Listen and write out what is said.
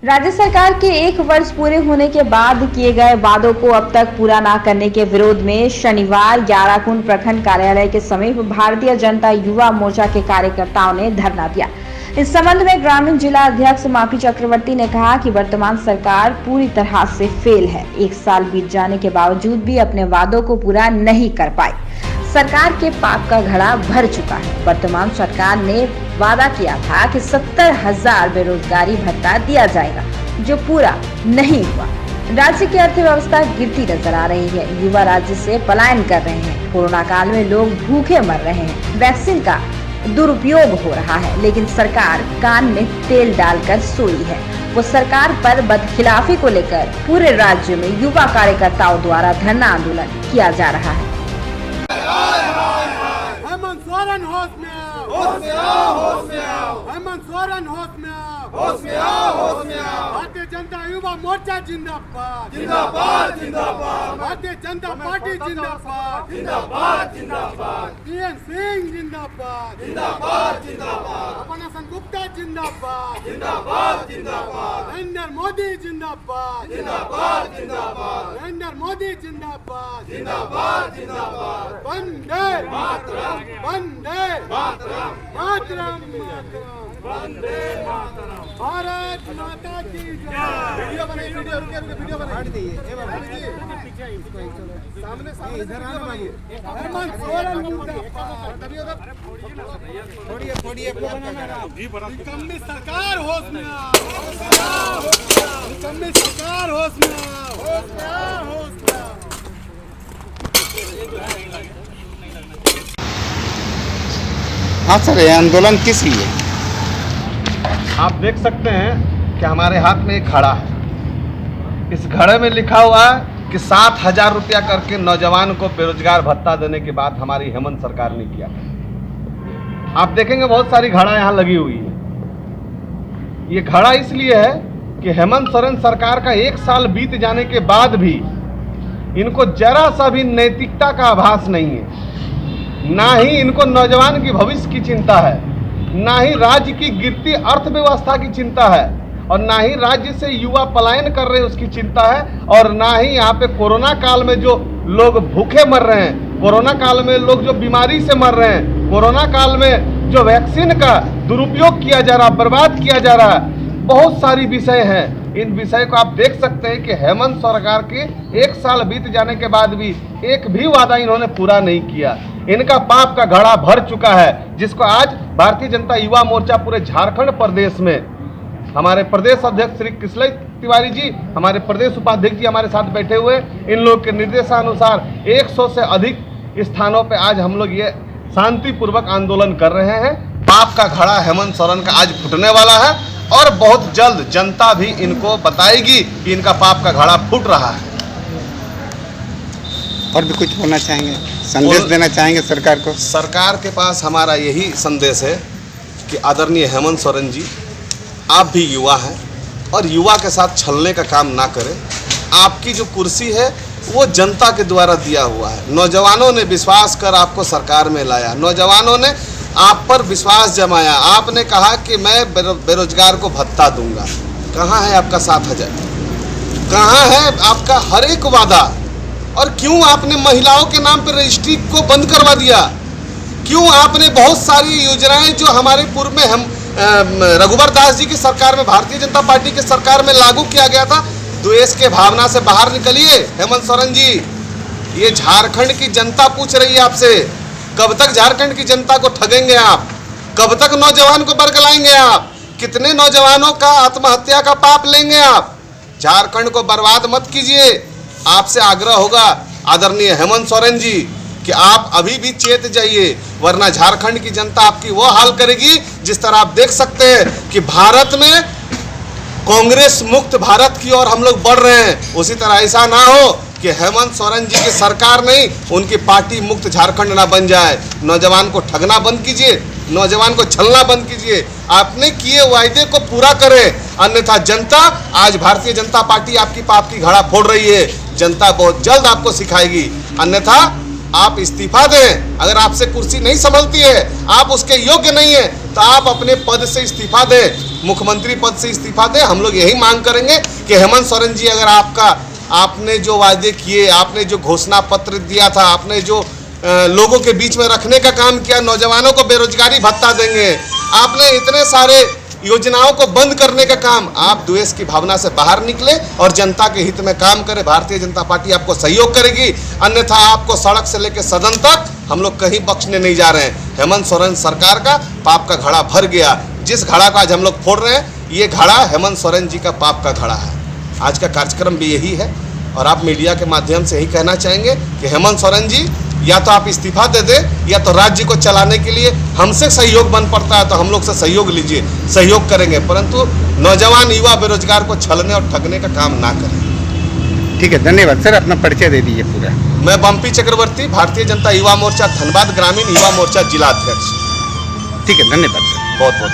राज्य सरकार के 1 वर्ष पूरे होने के बाद किए गए वादों को अब तक पूरा न करने के विरोध में शनिवार ग्याराकुंड प्रखंड कार्यालय के समीप भारतीय जनता युवा मोर्चा के कार्यकर्ताओं ने धरना दिया। इस संबंध में ग्रामीण जिला अध्यक्ष माफी चक्रवर्ती ने कहा कि वर्तमान सरकार पूरी तरह से फेल है। 1 साल बीत जाने के बावजूद भी अपने वादों को पूरा नहीं कर पाई। सरकार के पाप का घड़ा भर चुका है। वर्तमान सरकार ने वादा किया था कि 70,000 बेरोजगारी भत्ता दिया जाएगा, जो पूरा नहीं हुआ। राज्य की अर्थव्यवस्था गिरती नजर आ रही है। युवा राज्य से पलायन कर रहे हैं। कोरोना काल में लोग भूखे मर रहे हैं। वैक्सीन का दुरुपयोग हो रहा है, लेकिन सरकार कान में तेल डालकर सोई है। वो सरकार पर बदखिलाफी को लेकर पूरे राज्य में युवा कार्यकर्ताओं द्वारा धरना आंदोलन किया जा रहा है। हेमंत सोरेन होश में आओ, हेमंत सोरेन होश में आओ, भारतीय जनता युवा मोर्चा जिंदाबाद, भारतीय जनता पार्टी जिंदाबाद, पीएन सिंह जिंदाबाद, अपना गुप्ता जिंदाबाद, नरेंद्र मोदी जिंदाबाद, नरेंद्र मोदी जिंदाबाद, वंदे मातरम, वंदे मातरम, वंदे मातरम, भारत माता की जय। वीडियो बना दीजिए, सामने इधर आना भाई। हेमंत सोरेन मुर्दाबाद, थोड़ी निकम्मी सरकार होश में आओ, निकम्मी सरकार होश में आओ। हाँ सर, ये आंदोलन किस लिए? आप देख सकते हैं कि हमारे हाथ में एक घड़ा है। इस घड़े में लिखा हुआ है कि 7,000 रुपया करके नौजवान को बेरोजगार भत्ता देने की बात हमारी हेमंत सरकार ने किया। आप देखेंगे बहुत सारी घड़ा यहाँ लगी हुई है। ये घड़ा इसलिए है कि हेमंत सोरेन सरकार का 1 साल बीत जाने के बाद भी इनको जरा सा भी नैतिकता का आभास नहीं है। ना ही इनको नौजवान की भविष्य की चिंता है, ना ही राज्य की गिरती अर्थव्यवस्था की चिंता है, और ना ही राज्य से युवा पलायन कर रहे हैं उसकी चिंता है, और ना ही यहाँ पे कोरोना काल में जो लोग भूखे मर रहे हैं, कोरोना काल में लोग जो बीमारी से मर रहे हैं, कोरोना काल में जो वैक्सीन का दुरुपयोग किया जा रहा, बर्बाद किया जा रहा है, बहुत सारी विषय हैं। इन विषय को आप देख सकते हैं कि हेमंत सरकार के 1 साल बीत जाने के बाद भी एक भी वादा इन्होंने पूरा नहीं किया। इनका पाप का घड़ा भर चुका है, जिसको आज भारतीय जनता युवा मोर्चा पूरे झारखंड प्रदेश में हमारे प्रदेश अध्यक्ष श्री कृष्ण तिवारी जी, हमारे प्रदेश उपाध्यक्ष जी हमारे साथ बैठे हुए, इन लोग के निर्देशानुसार 100 से अधिक स्थानों पे आज हम लोग ये शांतिपूर्वक आंदोलन कर रहे हैं। पाप का घड़ा हेमंत सोरेन का आज फूटने वाला है, और बहुत जल्द जनता भी इनको बताएगी कि इनका पाप का घड़ा फूट रहा है। और भी कुछ बोलना चाहेंगे, संदेश देना चाहेंगे सरकार को? सरकार के पास हमारा यही संदेश है कि आदरणीय हेमंत सोरेन जी, आप भी युवा हैं और युवा के साथ छलने का काम ना करें। आपकी जो कुर्सी है वो जनता के द्वारा दिया हुआ है। नौजवानों ने विश्वास कर आपको सरकार में लाया, नौजवानों ने आप पर विश्वास जमाया। आपने कहा कि मैं बेरोजगार को भत्ता दूंगा। कहाँ है आपका 7,000? कहाँ है आपका हर एक वादा? और क्यों आपने महिलाओं के नाम पर रजिस्ट्री को बंद करवा दिया? क्यों आपने बहुत सारी योजनाएं जो हमारे पूर्व में हम रघुवर दास जी की सरकार में, भारतीय जनता पार्टी की सरकार में लागू किया गया था, द्वेष के भावना से बाहर निकलिए हेमंत सोरेन जी। ये झारखंड की जनता पूछ रही है आपसे, कब तक झारखंड की जनता को ठगेंगे आप? कब तक नौजवान को बरगलाएंगे आप? कितने नौजवानों का आत्महत्या का पाप लेंगे आप? झारखंड को बर्बाद मत कीजिए। आपसे आग्रह होगा आदरणीय हेमंत सोरेन जी कि आप अभी भी चेत जाइए, वरना झारखंड की जनता आपकी वो हाल करेगी जिस तरह आप देख सकते हैं कि भारत में कांग्रेस मुक्त भारत की ओर हम लोग बढ़ रहे हैं। उसी तरह ऐसा ना हो कि हेमंत सोरेन जी की सरकार नहीं, उनकी पार्टी मुक्त झारखंड ना बन जाए। नौजवान को ठगना बंद कीजिए, नौजवान को छलना बंद कीजिए, आपने किए वायदे को पूरा करें, अन्यथा जनता, आज भारतीय जनता पार्टी आपकी पाप की घड़ा फोड़ रही है, जनता बहुत जल्द आपको सिखाएगी। अन्यथा आप इस्तीफा दें। अगर आपसे कुर्सी नहीं संभलती है, आप उसके योग्य नहीं है, तो आप अपने पद से इस्तीफा दें, मुख्यमंत्री पद से इस्तीफा दें। हम लोग यही मांग करेंगे कि हेमंत सोरेन जी, अगर आपने जो वादे किए, आपने जो घोषणा पत्र दिया था, आपने जो लोगों के बीच में रखने का काम किया, नौजवानों को बेरोजगारी भत्ता देंगे, आपने इतने सारे योजनाओं को बंद करने का काम, आप द्वेष की भावना से बाहर निकले और जनता के हित में काम करें। भारतीय जनता पार्टी आपको सहयोग करेगी, अन्यथा आपको सड़क से लेकर सदन तक हम लोग कहीं बख्शने नहीं जा रहे हैं। हेमंत सोरेन सरकार का पाप का घड़ा भर गया। जिस घड़ा को आज हम लोग फोड़ रहे हैं, ये घड़ा हेमंत सोरेन जी का पाप का घड़ा है। आज का कार्यक्रम भी यही है और आप मीडिया के माध्यम से यही कहना चाहेंगे कि हेमंत सोरेन जी, या तो आप इस्तीफा दे दें, या तो राज्य को चलाने के लिए हमसे सहयोग बन पड़ता है तो हम लोग से सहयोग लीजिए, सहयोग करेंगे, परंतु नौजवान युवा बेरोजगार को छलने और ठगने का काम ना करें। ठीक है, धन्यवाद सर। अपना परिचय दे दीजिए पूरा। मैं बम्पी चक्रवर्ती, भारतीय जनता युवा मोर्चा धनबाद ग्रामीण युवा मोर्चा जिला अध्यक्ष। ठीक है, धन्यवाद सर। बहुत बहुत